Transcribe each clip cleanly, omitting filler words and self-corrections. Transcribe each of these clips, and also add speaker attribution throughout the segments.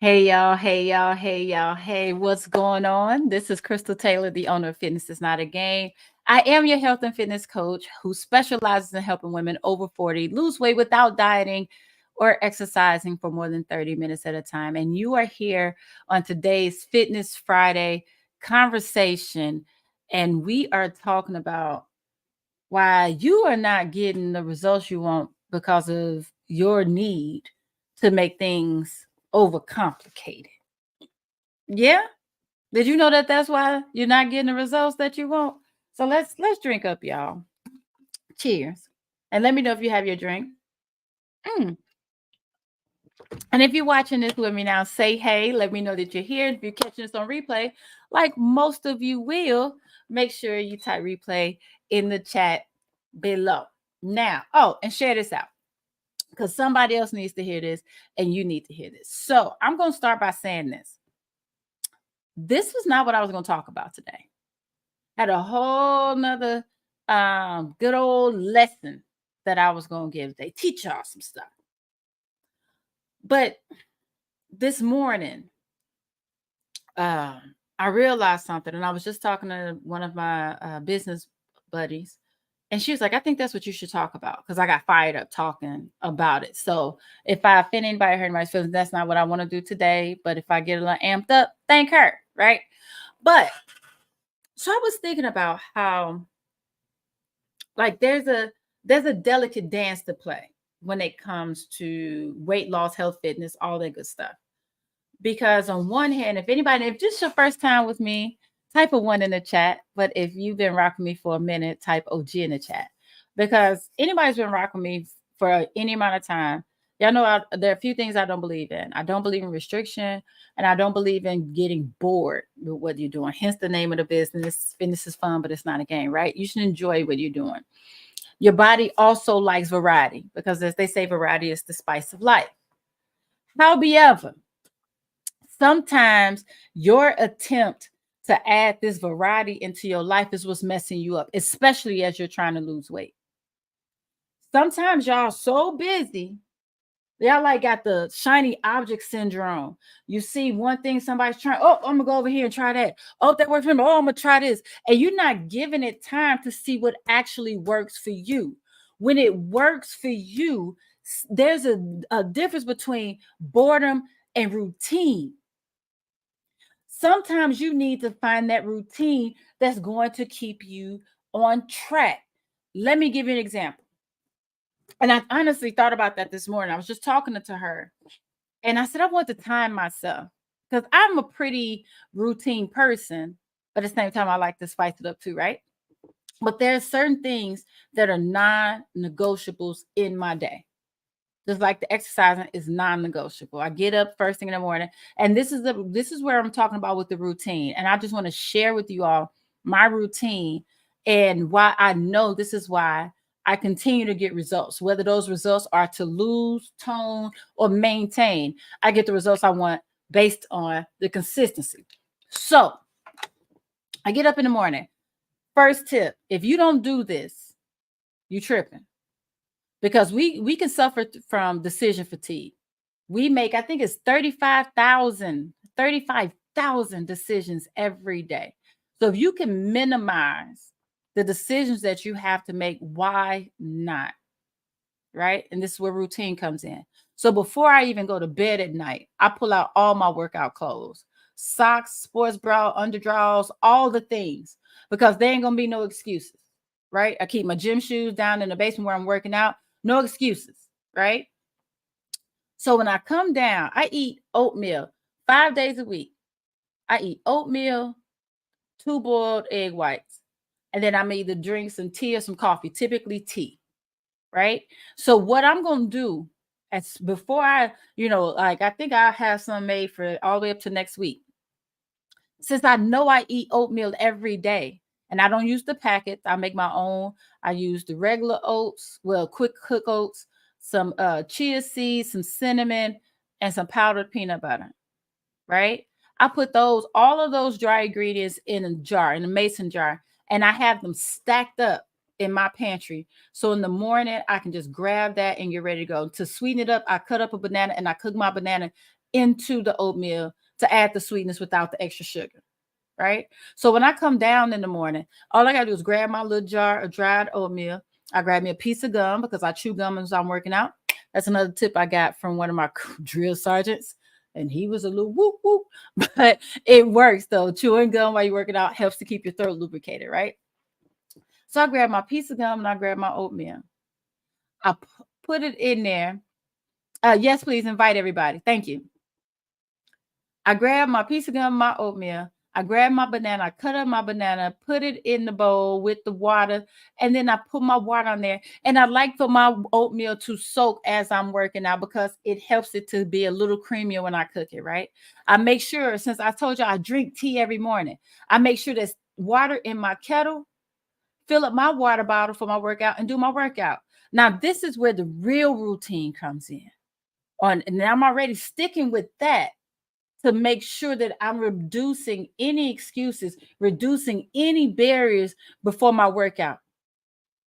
Speaker 1: Hey y'all, hey y'all, hey y'all, hey, what's going on? This is Crystal Taylor, the owner of Fitness is Not a Game. I am your health and fitness coach who specializes in helping women over 40 lose weight without dieting or exercising for more than 30 minutes at a time. And you are here on today's Fitness Friday conversation. And we are talking about why you are not getting the results you want because of your need to make things overcomplicated. Yeah? Did you know that that's why you're not getting the results that you want? So let's drink up, y'all. Cheers. And let me know if you have your drink. Mm. And if you're watching this with me now, say hey. Let me know that you're here. If you're catching this on replay, like most of you will, make sure you type replay in the chat below. Now, oh, and share this out because somebody else needs to hear this and you need to hear this. So I'm going to start by saying this. This was not what I was going to talk about today. Had a whole nother good old lesson that I was going to give. They teach y'all some stuff. But this morning, I realized something, and I was just talking to one of my business buddies, and she was like, I think that's what you should talk about, because I got fired up talking about it. So if I offend anybody, hurt anybody's feelings, that's not what I want to do today. But if I get a little amped up, thank her, right? But so I was thinking about how, like, there's a delicate dance to play when it comes to weight loss, health, fitness, all that good stuff. Because on one hand, if this is your first time with me, type a one in the chat. But if you've been rocking me for a minute, type OG in the chat. Because anybody's been rocking me for any amount of time, y'all know there are a few things I don't believe in. I don't believe in restriction, and I don't believe in getting bored with what you're doing. Hence the name of the business. Fitness is fun, but it's not a game, right? You should enjoy what you're doing. Your body also likes variety because, as they say, variety is the spice of life. However, sometimes your attempt to add this variety into your life is what's messing you up, especially as you're trying to lose weight. Sometimes y'all so busy, y'all like got the shiny object syndrome. You see one thing somebody's trying, oh, I'm gonna go over here and try that. Oh, that works for me. Oh, I'm gonna try this. And you're not giving it time to see what actually works for you. When it works for you, there's a difference between boredom and routine. Sometimes you need to find that routine that's going to keep you on track. Let me give you an example. And I honestly thought about that this morning. I was just talking to her, and I said, I want to time myself because I'm a pretty routine person, but at the same time, I like to spice it up too, right? But there's certain things that are non-negotiables in my day. Just like the exercising is non-negotiable. I get up first thing in the morning, and this is where I'm talking about with the routine. And I just want to share with you all my routine and why I know this is why I continue to get results. Whether those results are to lose, tone, or maintain, I get the results I want based on the consistency. So I get up in the morning. First tip: if you don't do this, you tripping. Because we can suffer from decision fatigue. We make, I think it's 35,000 decisions every day. So if you can minimize the decisions that you have to make, why not? Right? And this is where routine comes in. So before I even go to bed at night, I pull out all my workout clothes, socks, sports bra, underdrawers, all the things, because there ain't gonna be no excuses, right? I keep my gym shoes down in the basement where I'm working out. No excuses, right? So when I come down, I eat oatmeal 5 days a week. I eat oatmeal, two boiled egg whites, and then I may either drink some tea or some coffee, typically tea, right? So what I'm gonna do as before like I think I have some made for all the way up to next week. Since I know I eat oatmeal every day, and I don't use the packets, I make my own. I use the regular oats, well, quick cook oats, some chia seeds, some cinnamon, and some powdered peanut butter, right? I put all of those dry ingredients in a jar, in a mason jar, and I have them stacked up in my pantry. So in the morning, I can just grab that and get ready to go. To sweeten it up, I cut up a banana and I cook my banana into the oatmeal to add the sweetness without the extra sugar, right? So when I come down in the morning, all I gotta do is grab my little jar of dried oatmeal. I grab me a piece of gum because I chew gum as I'm working out. That's another tip I got from one of my drill sergeants. And he was a little whoop whoop, but it works though. Chewing gum while you're working out helps to keep your throat lubricated, right? So I grab my piece of gum and I grab my oatmeal. I put it in there. Yes, please invite everybody. Thank you. I grab my piece of gum, my oatmeal. I grab my banana, I cut up my banana, put it in the bowl with the water, and then I put my water on there. And I like for my oatmeal to soak as I'm working out because it helps it to be a little creamier when I cook it, right? I make sure, since I told you I drink tea every morning, I make sure there's water in my kettle, fill up my water bottle for my workout, and do my workout. Now, this is where the real routine comes in. And I'm already sticking with that to make sure that I'm reducing any excuses, reducing any barriers before my workout,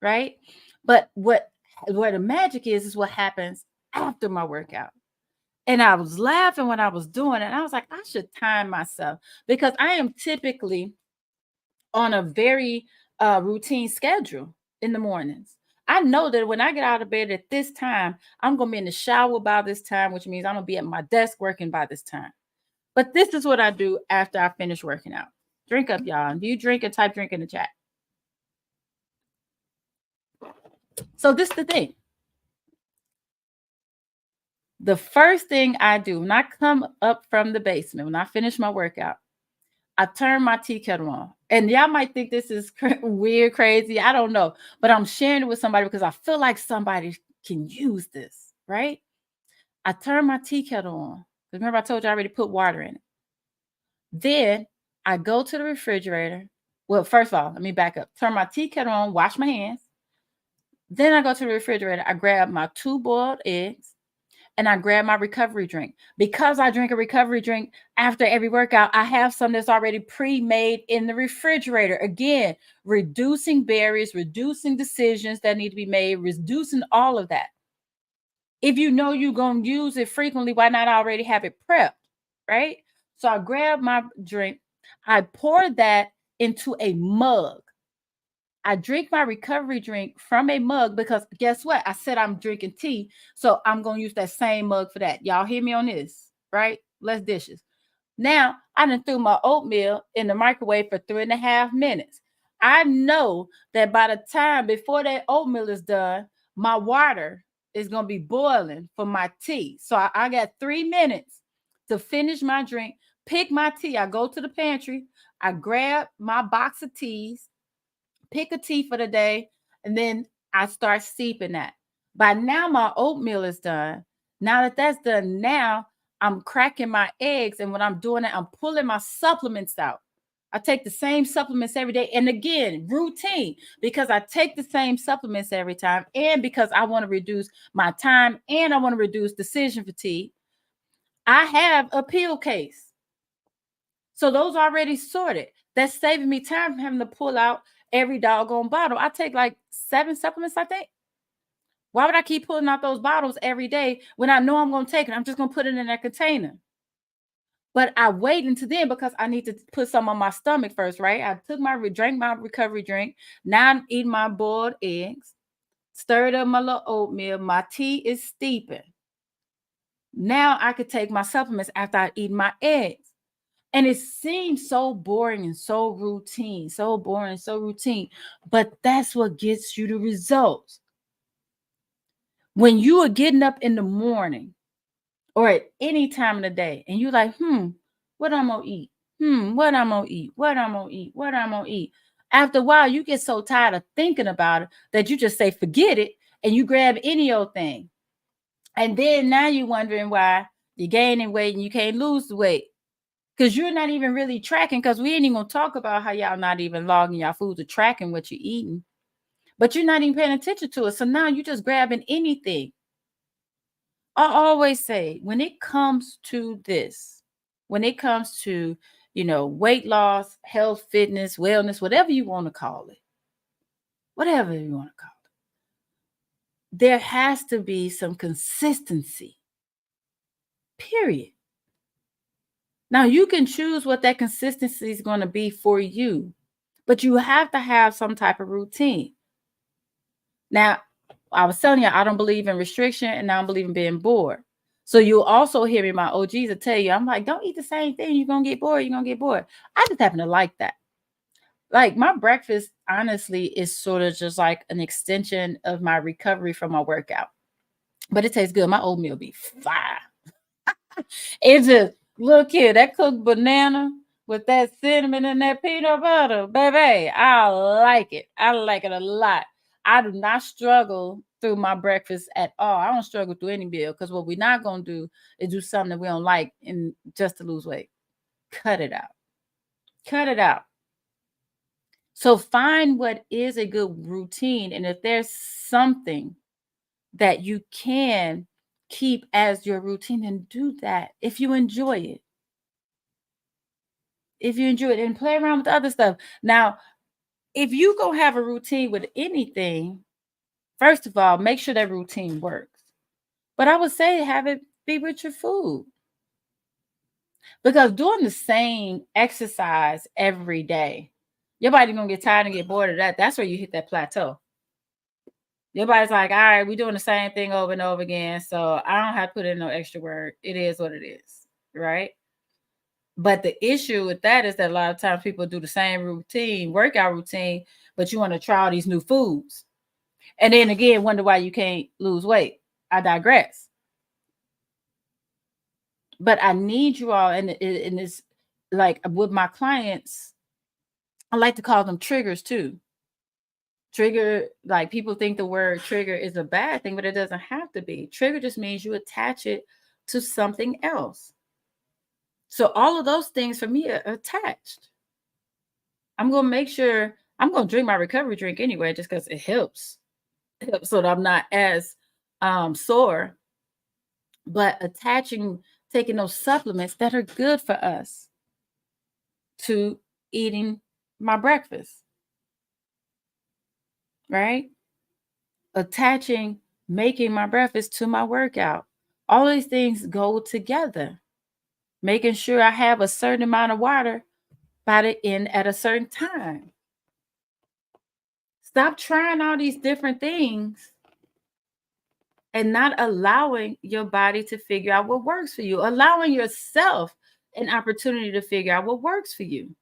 Speaker 1: right? But where the magic is what happens after my workout. And I was laughing when I was doing it. And I was like, I should time myself because I am typically on a very routine schedule in the mornings. I know that when I get out of bed at this time, I'm going to be in the shower by this time, which means I'm going to be at my desk working by this time. But this is what I do after I finish working out. Drink up, y'all. If you drink and type drink in the chat. So this is the thing. The first thing I do when I come up from the basement, when I finish my workout, I turn my tea kettle on. And y'all might think this is weird, crazy. I don't know. But I'm sharing it with somebody because I feel like somebody can use this, right? I turn my tea kettle on. Remember I told you I already put water in it. Then I go to the refrigerator. Well, first of all, let me back up. Turn my tea kettle on, wash my hands. Then I go to the refrigerator. I grab my 2 boiled eggs and I grab my recovery drink. Because I drink a recovery drink after every workout, I have some that's already pre-made in the refrigerator. Again, reducing barriers, reducing decisions that need to be made, reducing all of that. If you know you're going to use it frequently, why not already have it prepped, right? So I grab my drink. I pour that into a mug. I drink my recovery drink from a mug because guess what? I said I'm drinking tea. So I'm going to use that same mug for that. Y'all hear me on this, right? Less dishes. Now, I done threw my oatmeal in the microwave for 3.5 minutes. I know that by the time before that oatmeal is done, my water is going to be boiling for my tea. So I got 3 minutes to finish my drink, pick my tea. I go to the pantry, I grab my box of teas, pick a tea for the day, and then I start steeping that. By now, my oatmeal is done. Now that that's done, now I'm cracking my eggs. And when I'm doing it, I'm pulling my supplements out. I take the same supplements every day. And again, routine, because I take the same supplements every time. And because I want to reduce my time and I want to reduce decision fatigue, I have a pill case. So those already sorted. That's saving me time from having to pull out every doggone bottle. I take like 7 supplements, I think. Why would I keep pulling out those bottles every day when I know I'm going to take it? I'm just going to put it in that container. But I wait until then because I need to put some on my stomach first, right? I drank my recovery drink. Now I'm eating my boiled eggs, stirred up my little oatmeal. My tea is steeping. Now I could take my supplements after I eat my eggs. And it seems so boring and so routine, so boring, so routine. But that's what gets you the results. When you are getting up in the morning or at any time of the day and you're like, what I'm going to eat? What I'm going to eat? What I'm going to eat? What I'm going to eat? After a while, you get so tired of thinking about it that you just say, forget it. And you grab any old thing. And then now you're wondering why you're gaining weight and you can't lose the weight. Because you're not even really tracking, because we ain't even gonna talk about how y'all not even logging your food or tracking what you're eating. But you're not even paying attention to it. So now you're just grabbing anything. I always say when it comes to this, when it comes to, weight loss, health, fitness, wellness, whatever you want to call it, whatever you want to call it, there has to be some consistency. Period. Now you can choose what that consistency is going to be for you, but you have to have some type of routine. Now, I was telling you, I don't believe in restriction and I don't believe in being bored. So you'll also hear me, my OGs will tell you, I'm like, don't eat the same thing. You're going to get bored. You're going to get bored. I just happen to like that. Like my breakfast, honestly, is sort of just like an extension of my recovery from my workout. But it tastes good. My oatmeal be fire. It's just, look here, that cooked banana with that cinnamon and that peanut butter, baby. I like it. I like it a lot. I do not struggle through my breakfast at all. I don't struggle through any meal because what we're not gonna do is do something that we don't like and just to lose weight. Cut it out. Cut it out. So find what is a good routine. And if there's something that you can keep as your routine, then do that if you enjoy it. If you enjoy it and play around with other stuff. Now, if you go have a routine with anything, first of all, make sure that routine works. But I would say have it be with your food. Because doing the same exercise every day, your body gonna get tired and get bored of that. That's where you hit that plateau. Your body's like, all right, we're doing the same thing over and over again. So I don't have to put in no extra work. It is what it is, right? But the issue with that is that a lot of times people do the same routine, workout routine, but you want to try all these new foods. And then again, wonder why you can't lose weight. I digress. But I need you all, and it's like with my clients, I like to call them triggers too. Trigger, like people think the word trigger is a bad thing, but it doesn't have to be. Trigger just means you attach it to something else. So all of those things for me are attached. I'm gonna make sure I'm gonna drink my recovery drink anyway, just because it helps. It helps so that I'm not as sore. But attaching, taking those supplements that are good for us to eating my breakfast, right? Attaching making my breakfast to my workout. All these things go together. Making sure I have a certain amount of water by the end at a certain time. Stop trying all these different things and not allowing your body to figure out what works for you, allowing yourself an opportunity to figure out what works for you.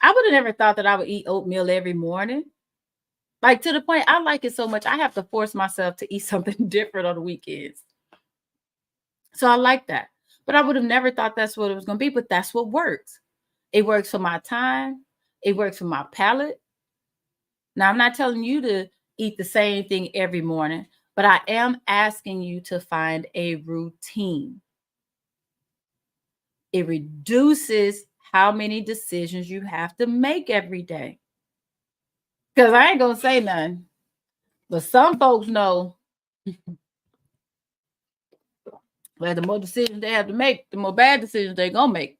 Speaker 1: I would have never thought that I would eat oatmeal every morning. Like to the point I like it so much, I have to force myself to eat something different on the weekends. So I like that. But I would have never thought that's what it was going to be, but that's what works. It works for my time. It works for my palate. Now, I'm not telling you to eat the same thing every morning, but I am asking you to find a routine. It reduces how many decisions you have to make every day. Because I ain't going to say nothing, but some folks know that the more decisions they have to make, the more bad decisions they're going to make.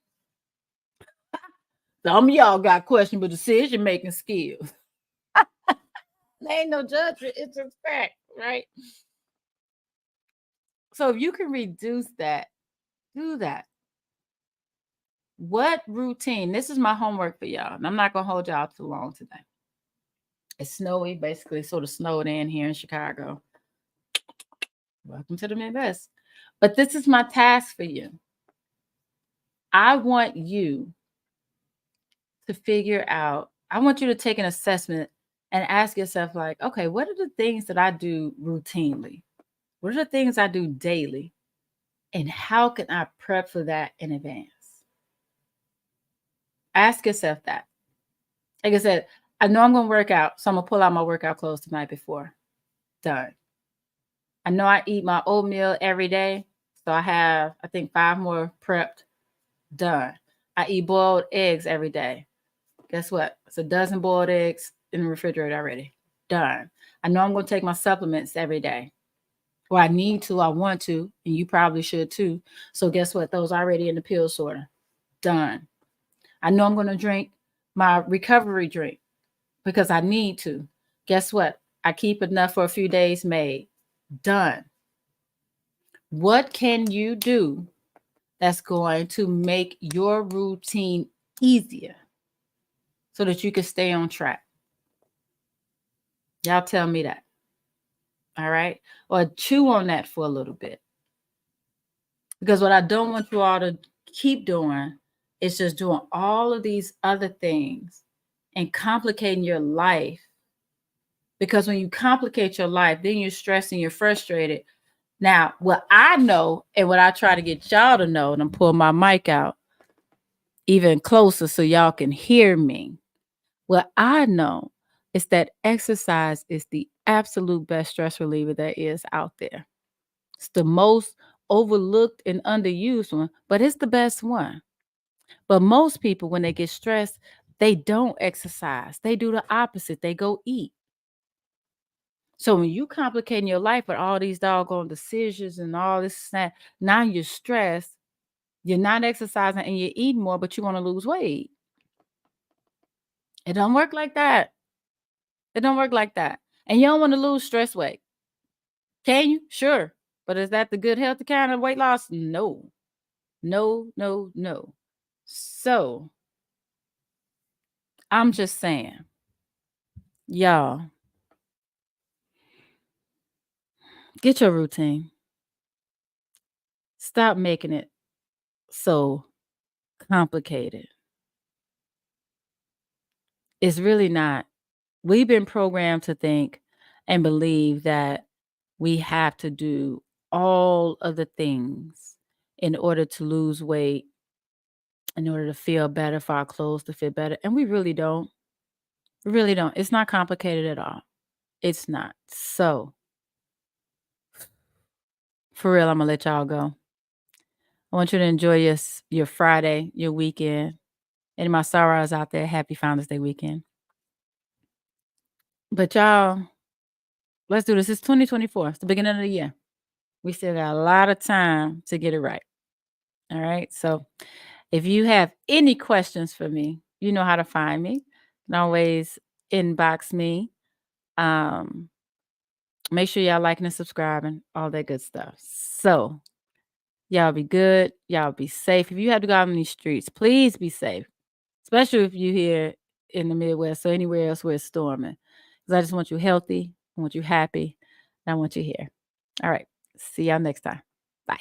Speaker 1: Some of y'all got questionable decision making skills. There ain't no judgment, it's just fact, right? So if you can reduce that, do that. What routine? This is my homework for y'all, and I'm not gonna hold y'all too long today. It's snowy, basically, sort of snowed in here in Chicago. Welcome to the Midwest. But this is my task for you. I want you to figure out, I want you to take an assessment and ask yourself, like, okay, what are the things that I do routinely? What are the things I do daily? And how can I prep for that in advance? Ask yourself that. Like I said, I know I'm going to work out, so I'm going to pull out my workout clothes the night before. Done. I know I eat my oatmeal every day, so I have, I think, 5 more prepped. Done. I eat boiled eggs every day. Guess what? It's a dozen boiled eggs in the refrigerator already. Done. I know I'm going to take my supplements every day. Well, I need to, I want to, and you probably should too. So guess what? Those already in the pill sorter. Done. I know I'm going to drink my recovery drink because I need to. Guess what? I keep enough for a few days made. Done. What can you do that's going to make your routine easier so that you can stay on track. Y'all tell me that. All right. Or chew on that for a little bit. Because what I don't want you all to keep doing is just doing all of these other things and complicating your life. Because when you complicate your life, then you're stressed and you're frustrated. Now, what I know and what I try to get y'all to know, and I'm pulling my mic out even closer so y'all can hear me. What I know is that exercise is the absolute best stress reliever there is out there. It's the most overlooked and underused one, but it's the best one. But most people, when they get stressed, they don't exercise. They do the opposite. They go eat. So when you complicating your life with all these doggone decisions and all this, now you're stressed. You're not exercising and you're eating more, but you want to lose weight. It don't work like that. It don't work like that. And you don't want to lose stress weight. Can you? Sure. But is that the good healthy kind of weight loss? No. No, no, no. So I'm just saying, y'all, get your routine. Stop making it so complicated. It's really not. We've been programmed to think and believe that we have to do all of the things in order to lose weight, in order to feel better, for our clothes to fit better. And we really don't. We really don't. It's not complicated at all. It's not. So, for real, I'm going to let y'all go. I want you to enjoy your Friday, your weekend. Any of my sorrows out there, happy Founders Day weekend. But y'all, let's do this. It's 2024. It's the beginning of the year. We still got a lot of time to get it right. All right. So if you have any questions for me, you know how to find me. You can always inbox me. Make sure y'all liking and subscribing, all that good stuff. So y'all be good. Y'all be safe. If you have to go out on these streets, please be safe, especially if you're here in the Midwest or anywhere else where it's storming. Because I just want you healthy. I want you happy. And I want you here. All right. See y'all next time. Bye.